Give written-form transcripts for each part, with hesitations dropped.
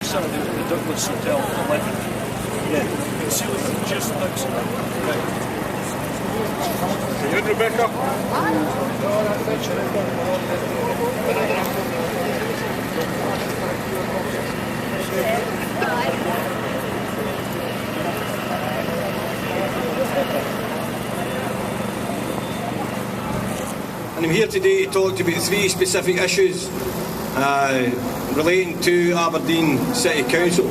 outside the Douglas Hotel at 11. Yeah, it's just outside. Right. Are you in, Rebecca? And I'm here today to talk about three specific issues relating to Aberdeen City Council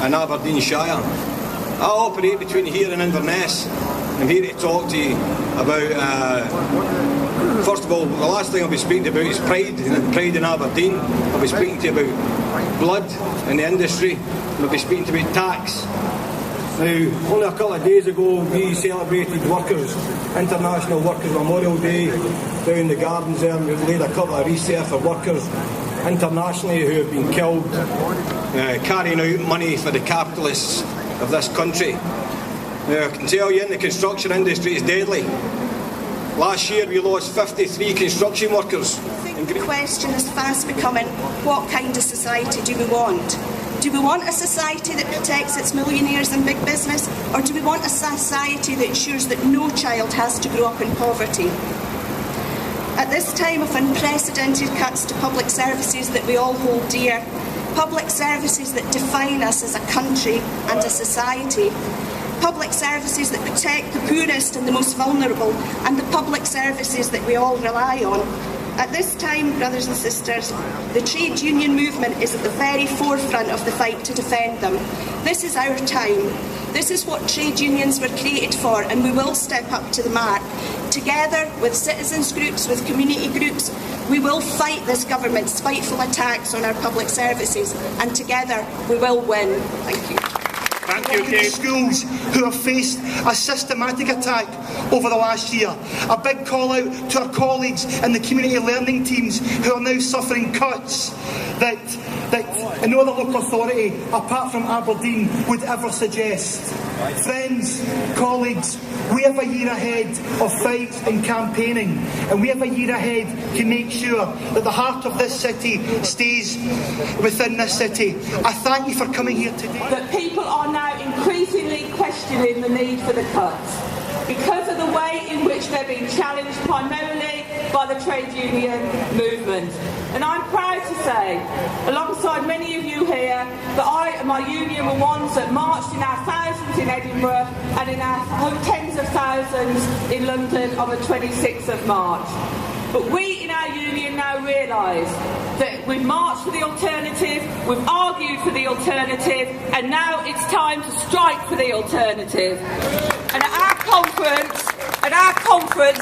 and Aberdeen Shire. I operate between here and Inverness. I'm here to talk to you about, first of all, the last thing I'll be speaking about is pride in Aberdeen. I'll be speaking to you about blood in the industry, and I'll be speaking to you about tax. Now, only a couple of days ago we celebrated International Workers' Memorial Day down in the gardens there, and we've laid a couple of wreaths there for workers internationally who have been killed carrying out money for the capitalists of this country. Now, I can tell you, in the construction industry is deadly. Last year we lost 53 construction workers. I think the question is fast becoming, what kind of society do we want? Do we want a society that protects its millionaires and big business, or do we want a society that ensures that no child has to grow up in poverty? At this time of unprecedented cuts to public services that we all hold dear, public services that define us as a country and a society, public services that protect the poorest and the most vulnerable, and the public services that we all rely on. At this time, brothers and sisters, the trade union movement is at the very forefront of the fight to defend them. This is our time. This is what trade unions were created for, and we will step up to the mark. Together with citizens groups, with community groups, we will fight this government's spiteful attacks on our public services, and together we will win. Thank you. Thank you, Kate. Schools who have faced a systematic attack over the last year. A big call out to our colleagues in the community learning teams who are now suffering cuts that no other local authority apart from Aberdeen would ever suggest. Friends, colleagues, we have a year ahead of fights and campaigning, and we have a year ahead to make sure that the heart of this city stays within this city. I thank you for coming here today. That people are now increasingly questioning the need for the cuts because of the way in which they're being challenged primarily by the trade union movement. And I'm proud to say, alongside many of you here, that I and my union were ones that marched in our thousands in Edinburgh and in our tens of thousands in London on the 26th of March. But we in our union now realise that we've marched for the alternative, we've argued for the alternative, and now it's time to strike for the alternative. And at our conference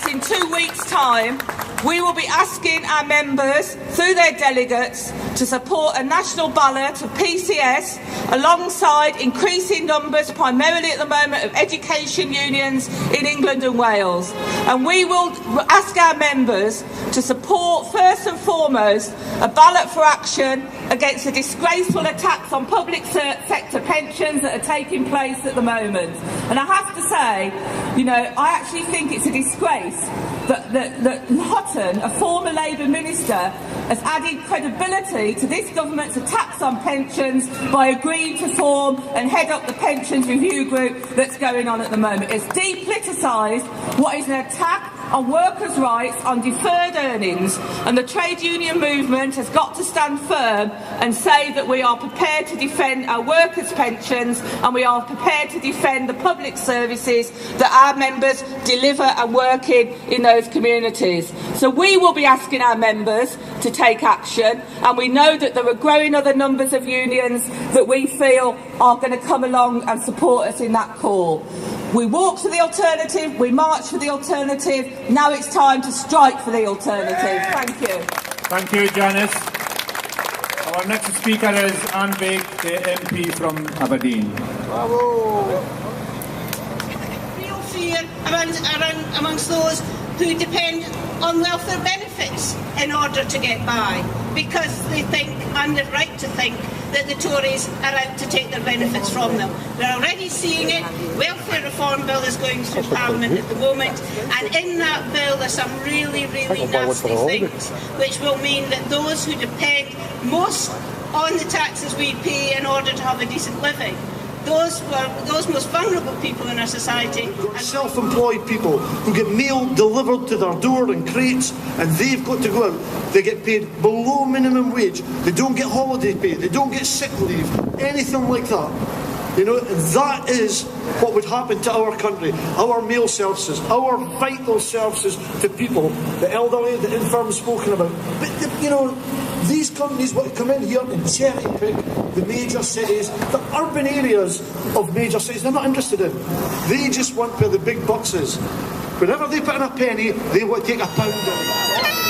in 2 weeks' time, we will be asking our members, through their delegates, to support a national ballot of PCS alongside increasing numbers, primarily at the moment, of education unions in England and Wales. And we will ask our members to support, first and foremost, a ballot for action against the disgraceful attacks on public sector pensions that are taking place at the moment. And I have to say, you know, I actually think it's a disgrace that Hutton, a former Labour minister, has added credibility to this government's attacks on pensions by agreeing to form and head up the pensions review group that's going on at the moment. It's depoliticised what is an attack on workers' rights, on deferred earnings, and the trade union movement has got to stand firm and say that we are prepared to defend our workers' pensions and we are prepared to defend the public services that our members deliver and work in those communities. So we will be asking our members to take action, and we know that there are growing other numbers of unions that we feel are going to come along and support us in that call. We walked for the alternative, we marched for the alternative, now it's time to strike for the alternative. Thank you. Thank you, Janice. Our next speaker is Anne Bake, the MP from Aberdeen. Bravo. Real fear amongst those who depend on welfare benefits in order to get by, because they think, and they're right to think, that the Tories are out to take their benefits from them. They're already seeing it. Welfare reform bill is going through Parliament at the moment, and in that bill there's some really, really nasty things which will mean that those who depend most on the taxes we pay in order to have a decent living. Those most vulnerable people in our society. Self-employed people who get mail delivered to their door in crates, and they've got to go out. They get paid below minimum wage. They don't get holiday pay. They don't get sick leave. Anything like that. You know, that is what would happen to our country, our mail services, our vital services to people, the elderly, the infirm spoken about. But, you know, these companies want to come in here and cherry pick the major cities, the urban areas of major cities. They're not interested in. They just want where the big bucks is. Whenever they put in a penny, they want to take a pound in.